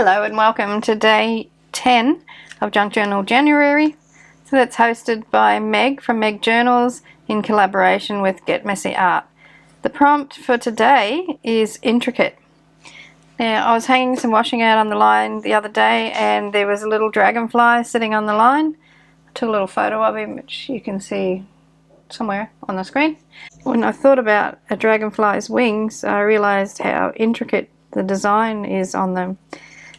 Hello and welcome to day 10 of Junk Journal January. So that's hosted by Meg from Meg Journals in collaboration with Get Messy Art. The prompt for today is intricate. Now, I was hanging some washing out on the line the other day and there was a little dragonfly sitting on the line. I took a little photo of him, which you can see somewhere on the screen. When I thought about a dragonfly's wings, I realized how intricate the design is on them.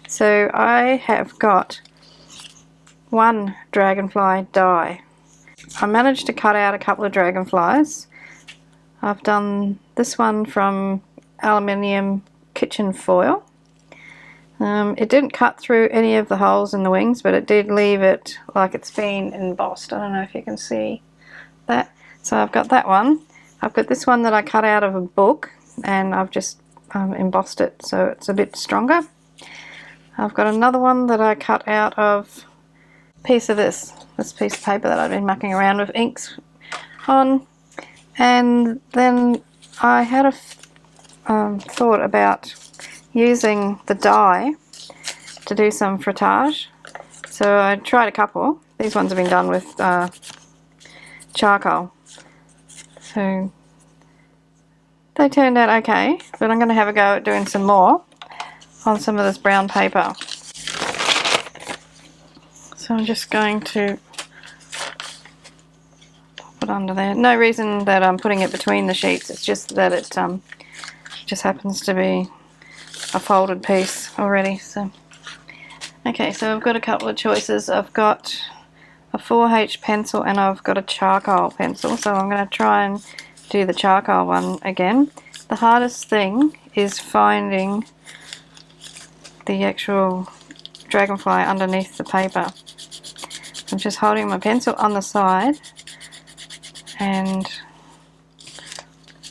So I have got one dragonfly die. I managed to cut out a couple of dragonflies. I've done this one from aluminium kitchen foil. It didn't cut through any of the holes in the wings, but it did leave it like it's been embossed. I don't know if you can see that. So I've got that one. I've got this one that I cut out of a book and I've just embossed it so it's a bit stronger. I've got another one that I cut out of a piece of this piece of paper that I've been mucking around with inks on. And then I had a thought about using the dye to do some frottage. So I tried a couple. These ones have been done with charcoal. So they turned out okay, but I'm going to have a go at doing some more on some of this brown paper. So I'm just going to pop it under there. No reason that I'm putting it between the sheets, it's just that it just happens to be a folded piece already. So okay, so I've got a couple of choices. I've got a 4H pencil and I've got a charcoal pencil, so I'm going to try and do the charcoal one again. The hardest thing is finding the actual dragonfly underneath the paper. I'm just holding my pencil on the side and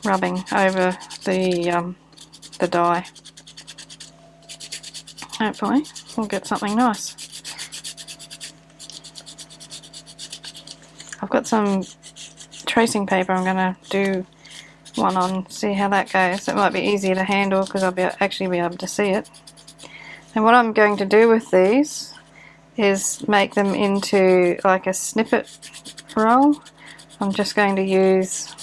rubbing over the dye. Hopefully we'll get something nice. I've got some tracing paper I'm going to do one on, see how that goes. It might be easier to handle because I'll actually be able to see it. And what I'm going to do with these is make them into like a snippet roll. I'm just going to use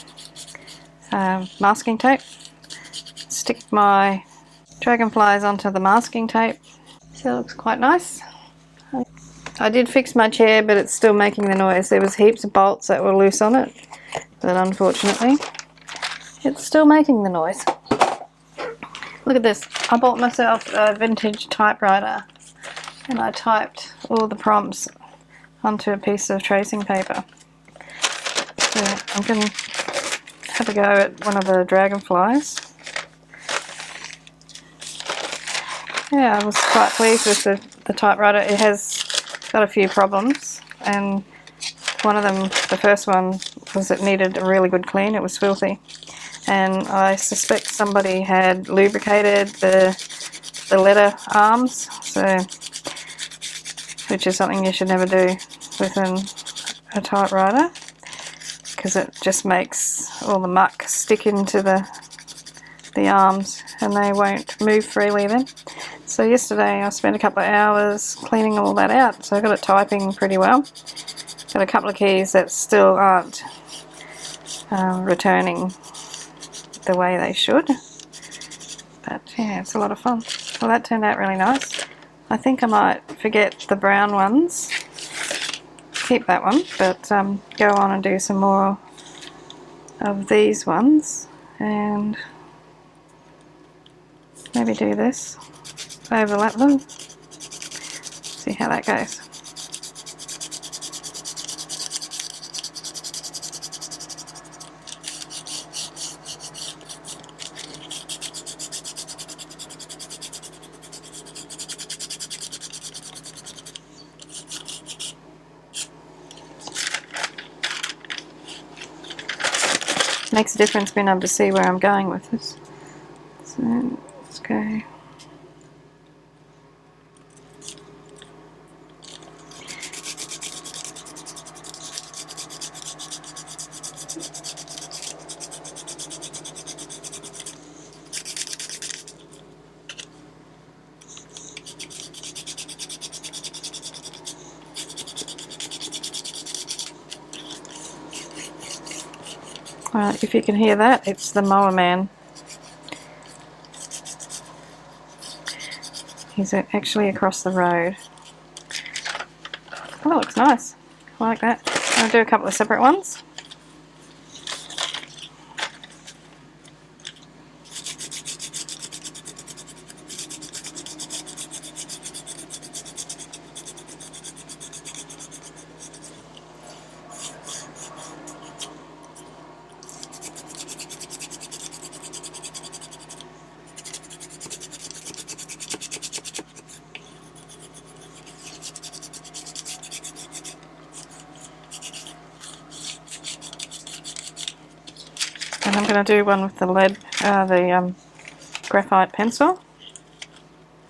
masking tape, stick my dragonflies onto the masking tape. So it looks quite nice. I did fix my chair, but it's still making the noise. There was heaps of bolts that were loose on it, but unfortunately it's still making the noise. Look at this. I bought myself a vintage typewriter and I typed all the prompts onto a piece of tracing paper. So I'm going to have a go at one of the dragonflies. Yeah, I was quite pleased with the typewriter. It has got a few problems, and one of them, the first one, was it needed a really good clean. It was filthy. And I suspect somebody had lubricated the letter arms, so which is something you should never do with a typewriter, because it just makes all the muck stick into the arms and they won't move freely then. So yesterday I spent a couple of hours cleaning all that out, so I got it typing pretty well. Got a couple of keys that still aren't returning the way they should, but yeah, it's a lot of fun. Well, that turned out really nice. I think I might forget the brown ones, keep that one, but go on and do some more of these ones and maybe do this, overlap them, see how that goes. Makes a difference being able to see where I'm going with this. So let's go. Well, if you can hear that, it's the mower man. He's actually across the road. Oh, that looks nice. I like that. I'll do a couple of separate ones. And I'm going to do one with the graphite pencil,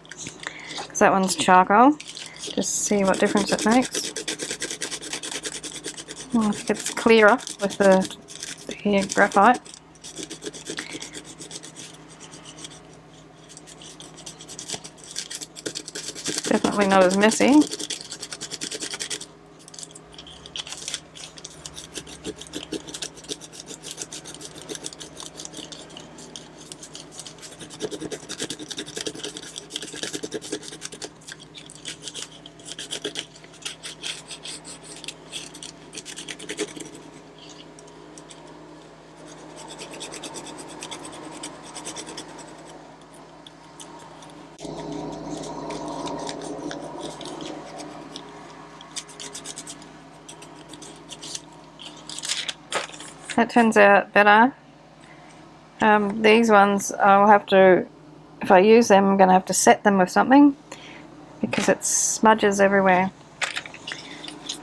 because that one's charcoal. Just see what difference it makes. I think it's clearer with the graphite. Definitely not as messy. That turns out better. These ones I'll have to, if I use them, I'm going to have to set them with something because it smudges everywhere.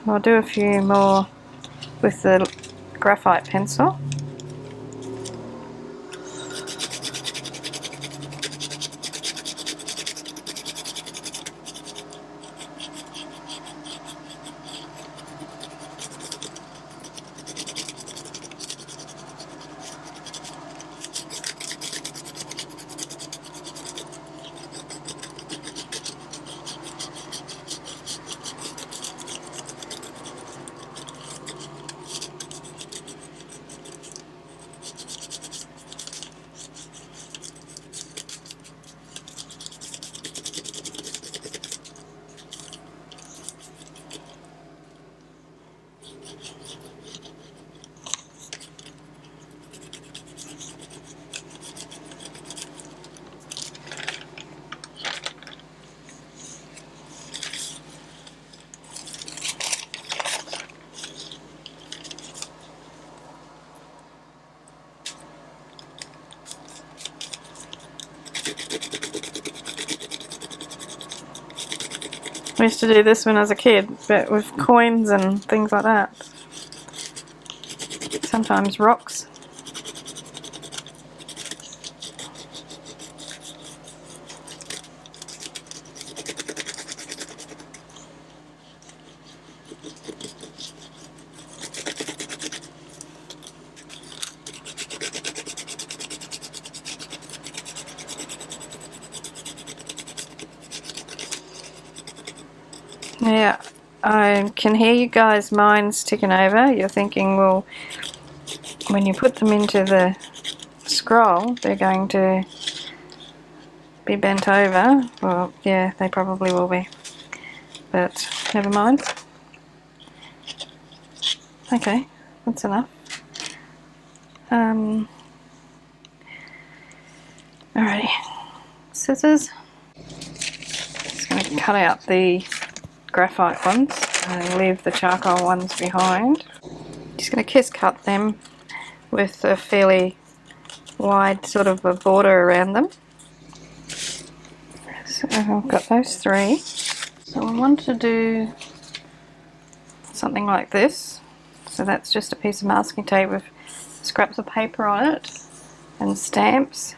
I'll do a few more with the graphite pencil. I used to do this when I was a kid, but with coins and things like that. Sometimes rocks. Yeah, I can hear you guys' minds ticking over. You're thinking, well, when you put them into the scroll, they're going to be bent over. Well, yeah, they probably will be, but never mind. Okay, that's enough. Alrighty, scissors. Just going to cut out the graphite ones and leave the charcoal ones behind. Just going to kiss cut them with a fairly wide sort of a border around them. So I've got those three. So I want to do something like this. So that's just a piece of masking tape with scraps of paper on it and stamps.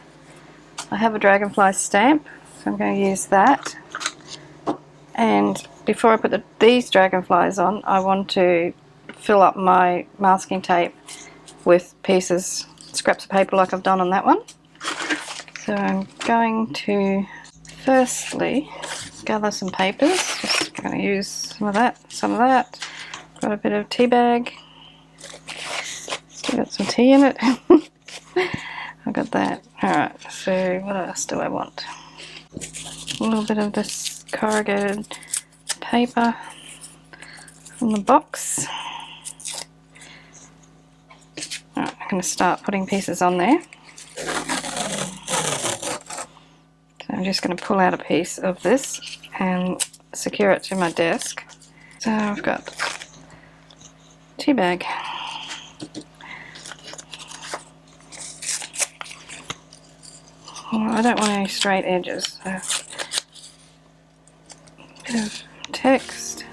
I have a Dragonfly stamp, so I'm going to use that. And before I put these dragonflies on, I want to fill up my masking tape with pieces, scraps of paper like I've done on that one. So I'm going to firstly gather some papers. Just going to use some of that, some of that. Got a bit of tea bag. Still got some tea in it. I got that. Alright, so what else do I want? A little bit of this corrugated paper from the box. Alright, I'm going to start putting pieces on there. So I'm just going to pull out a piece of this and secure it to my desk. So I've got tea bag. Well, I don't want any straight edges, so a bit of text.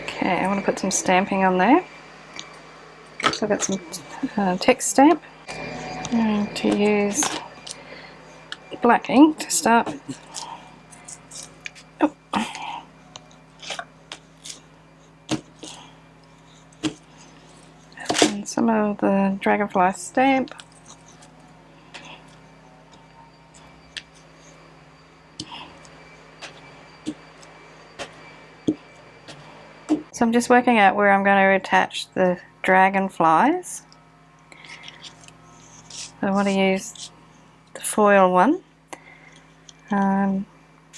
Okay, I want to put some stamping on there. So I've got some text stamp. I'm going to use black ink to start. Oh. And some of the Dragonfly stamp. So I'm just working out where I'm going to attach the dragonflies. I want to use the foil one. I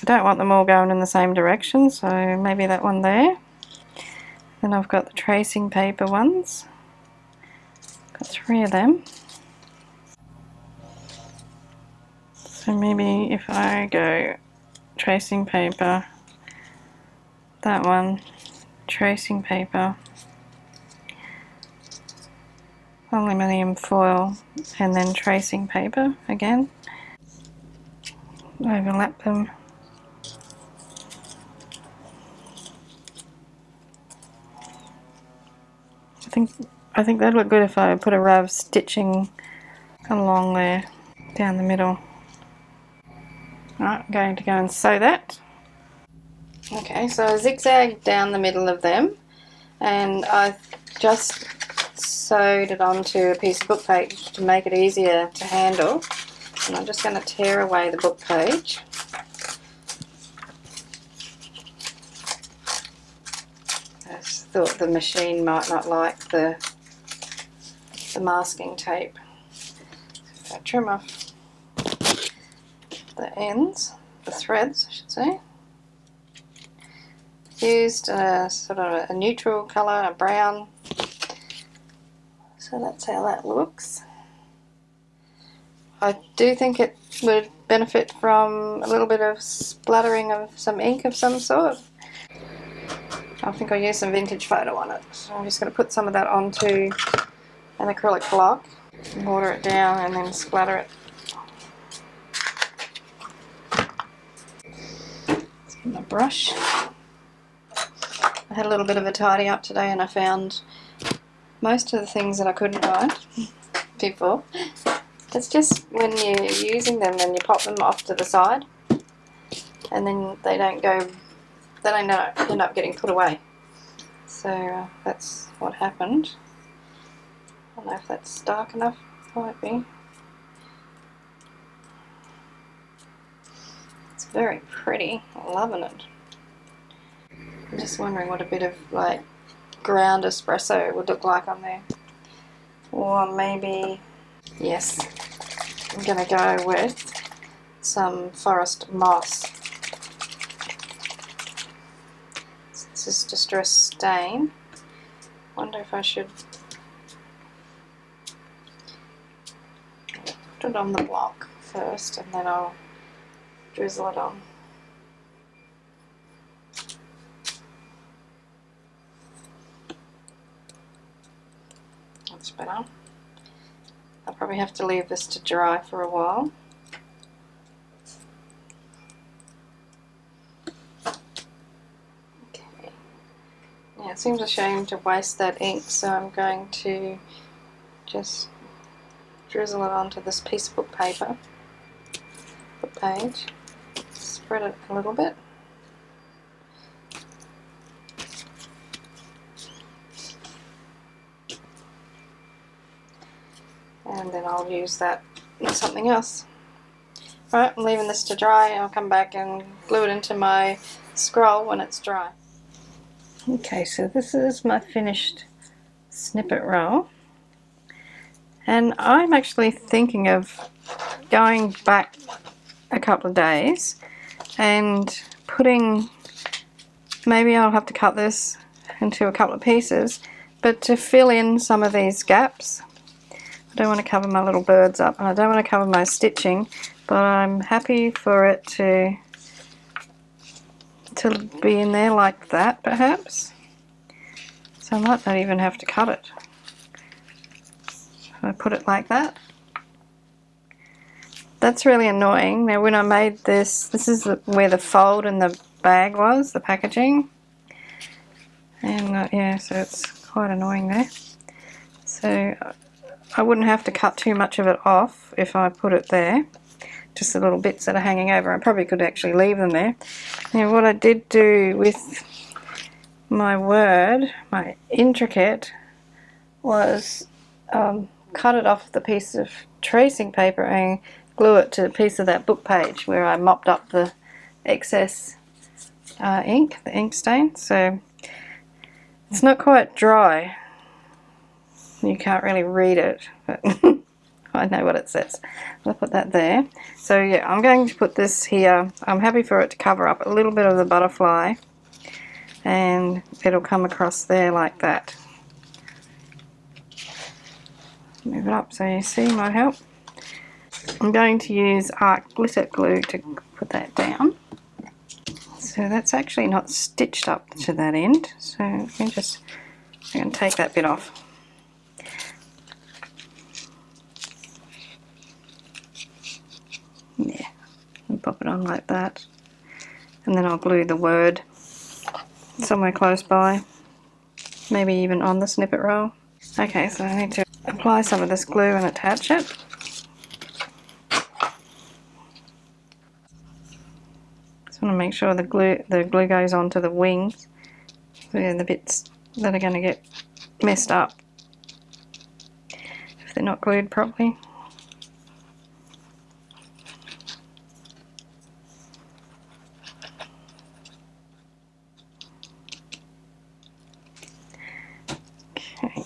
don't want them all going in the same direction, so maybe that one there. Then I've got the tracing paper ones. Got 3 of them. So maybe if I go tracing paper, that one, tracing paper, aluminium foil, and then tracing paper again. Overlap them. I think that'd look good if I put a row of stitching along there, down the middle. Alright, I'm going to go and sew that. Okay, so I zigzagged down the middle of them, and I just sewed it onto a piece of book page to make it easier to handle. And I'm just going to tear away the book page. I just thought the machine might not like the masking tape. So I trim off the ends, the threads I should say. Used sort of a neutral colour, a brown. So that's how that looks. I do think it would benefit from a little bit of splattering of some ink of some sort. I think I'll use some vintage photo on it. So I'm just going to put some of that onto an acrylic block, water it down and then splatter it. Let's get my brush. I had a little bit of a tidy up today and I found most of the things that I couldn't find before. It's just when you're using them and you pop them off to the side and then they don't end up getting put away. So that's what happened. I don't know if that's dark enough, might be. It's very pretty, I'm loving it. I'm just wondering what a bit of like ground espresso would look like on there. Or maybe, yes, I'm going to go with some forest moss. This is Distress Stain. Wonder if I should put it on the block first and then I'll drizzle it on. That's better. I'll probably have to leave this to dry for a while. Okay. Yeah, it seems a shame to waste that ink, so I'm going to just drizzle it onto this piece of book paper, book page, spread it a little bit. and then I'll use that in something else. Right, I'm leaving this to dry. I'll come back and glue it into my scroll when it's dry. Okay, so this is my finished snippet roll, and I'm actually thinking of going back a couple of days and putting, maybe I'll have to cut this into a couple of pieces, but to fill in some of these gaps. I don't want to cover my little birds up, and I don't want to cover my stitching, but I'm happy for it to be in there like that, perhaps. So I might not even have to cut it. I put it like that. That's really annoying. Now when I made this, this is where the fold in the bag was, the packaging. And yeah, so it's quite annoying there. So I wouldn't have to cut too much of it off if I put it there. Just the little bits that are hanging over. I probably could actually leave them there. Now what I did do with my word, my intricate, was cut it off the piece of tracing paper and glue it to a piece of that book page where I mopped up the excess ink, the ink stain. So it's not quite dry. You can't really read it, but I know what it says. I'll put that there. So yeah, I'm going to put this here. I'm happy for it to cover up a little bit of the butterfly, and it'll come across there like that. Move it up so you see, might help. I'm going to use art glitter glue to put that down. So that's actually not stitched up to that end, so I'm going to take that bit off. Yeah, and pop it on like that, and then I'll glue the word somewhere close by, maybe even on the snippet roll. Okay, so I need to apply some of this glue and attach it. Just want to make sure the glue goes onto the wings, so yeah, the bits that are going to get messed up if they're not glued properly. Okay.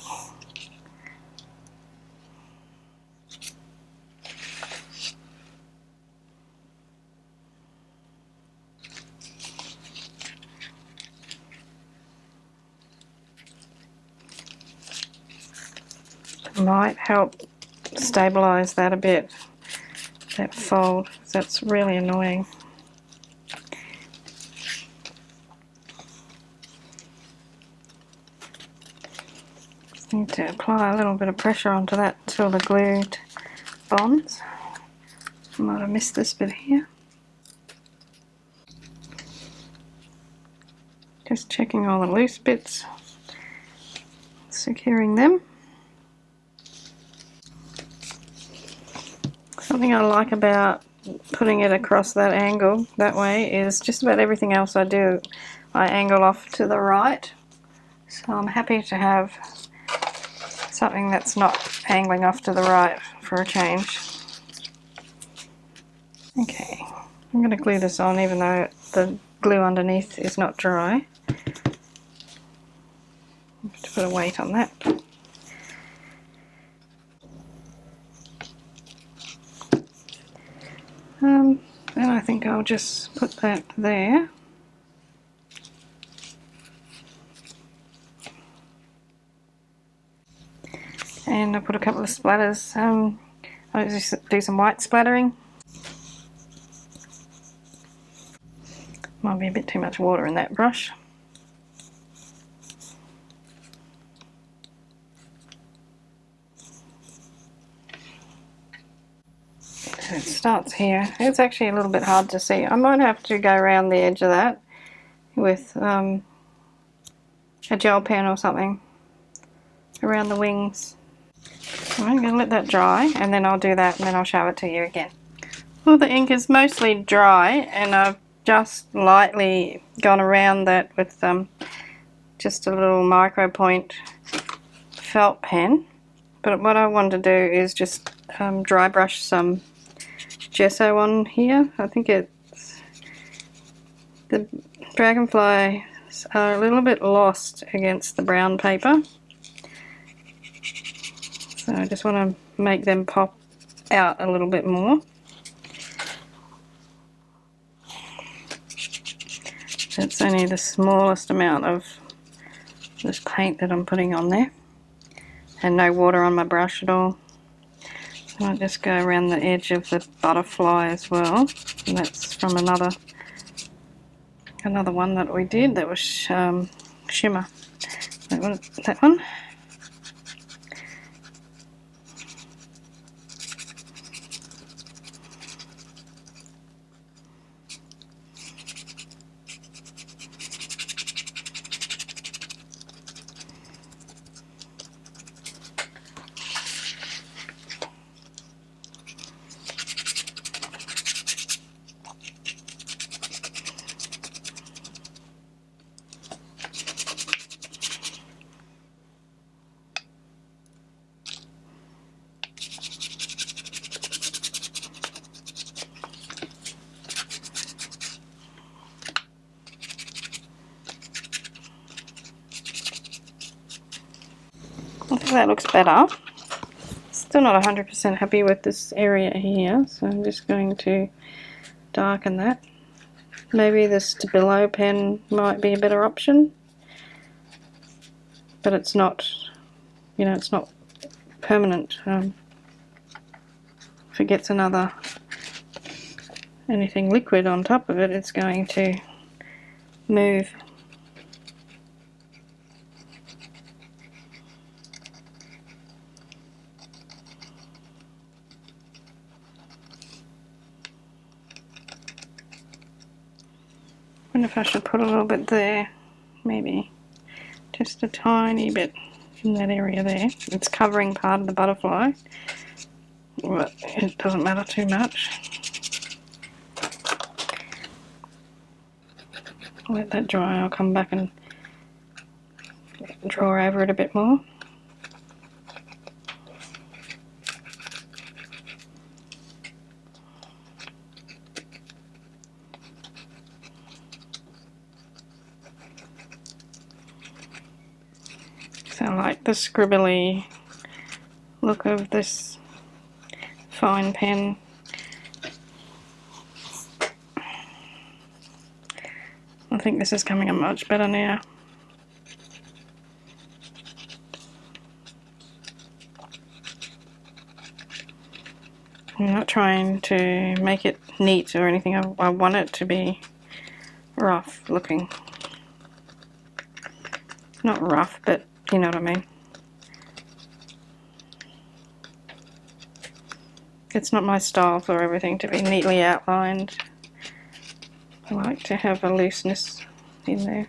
Might help stabilize that a bit, that fold. That's really annoying. Just need to apply a little bit of pressure onto that until the glue bonds. I might have missed this bit here. Just checking all the loose bits, securing them. Something I like about putting it across that angle that way is just about everything else I do, I angle off to the right. So I'm happy to have something that's not angling off to the right for a change. Okay, I'm going to glue this on even though the glue underneath is not dry. I have to put a weight on that. Then I think I'll just put that there. And I'll put a couple of splatters. I'll just do some white splattering. Might be a bit too much water in that brush. It starts here. It's actually a little bit hard to see. I might have to go around the edge of that with a gel pen or something around the wings. I'm going to let that dry, and then I'll do that, and then I'll show it to you again. Well, the ink is mostly dry, and I've just lightly gone around that with just a little micro point felt pen. But what I want to do is just dry brush some gesso on here. I think it's the Dragonfly are a little bit lost against the brown paper, so I just want to make them pop out a little bit more. It's only the smallest amount of this paint that I'm putting on there, and no water on my brush at all. So I'll just go around the edge of the butterfly as well, and that's from another one that we did that was shimmer. That one. I think that looks better. Still not 100% happy with this area here, so I'm just going to darken that. Maybe the Stabilo pen might be a better option, but it's not, you know, it's not permanent. If it gets anything liquid on top of it, it's going to move. I wonder if I should put a little bit there, maybe just a tiny bit in that area there. It's covering part of the butterfly, but it doesn't matter too much. Let that dry. I'll come back and draw over it a bit more. So I like the scribbly look of this fine pen. I think this is coming out much better now. I'm not trying to make it neat or anything. I want it to be rough looking. Not rough, but you know what I mean. It's not my style for everything to be neatly outlined. I like to have a looseness in there.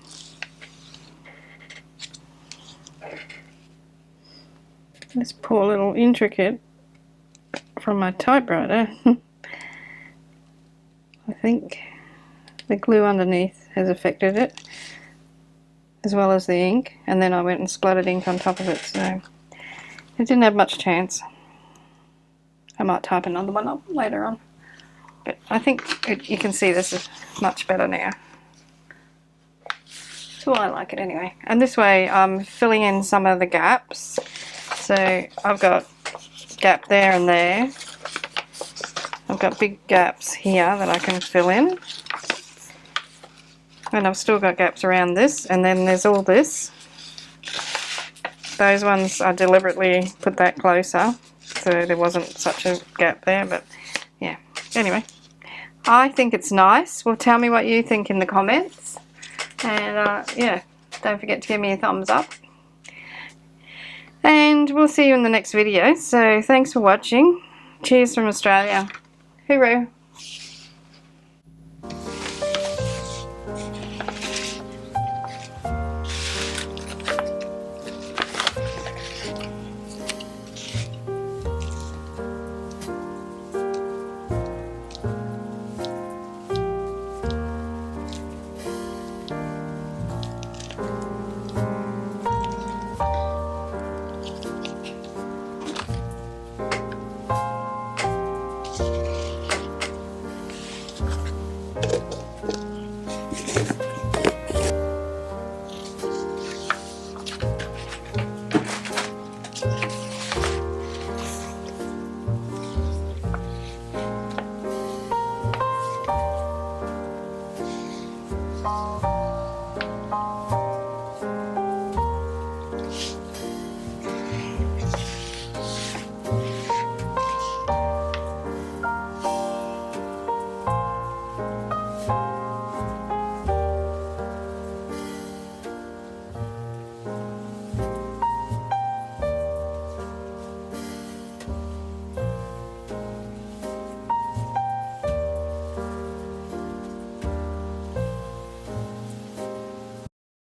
This poor little intricate from my typewriter. I think the glue underneath has affected it, as well as the ink, and then I went and splattered ink on top of it, so it didn't have much chance. I might type another one up later on, but I think you can see this is much better now. So I like it anyway. And this way I'm filling in some of the gaps. So I've got gap there and there. I've got big gaps here that I can fill in. And I've still got gaps around this, and then there's all this. Those ones I deliberately put that closer, so there wasn't such a gap there, but yeah. Anyway, I think it's nice. Well, tell me what you think in the comments. And yeah, don't forget to give me a thumbs up. And we'll see you in the next video. So thanks for watching. Cheers from Australia. Hooroo.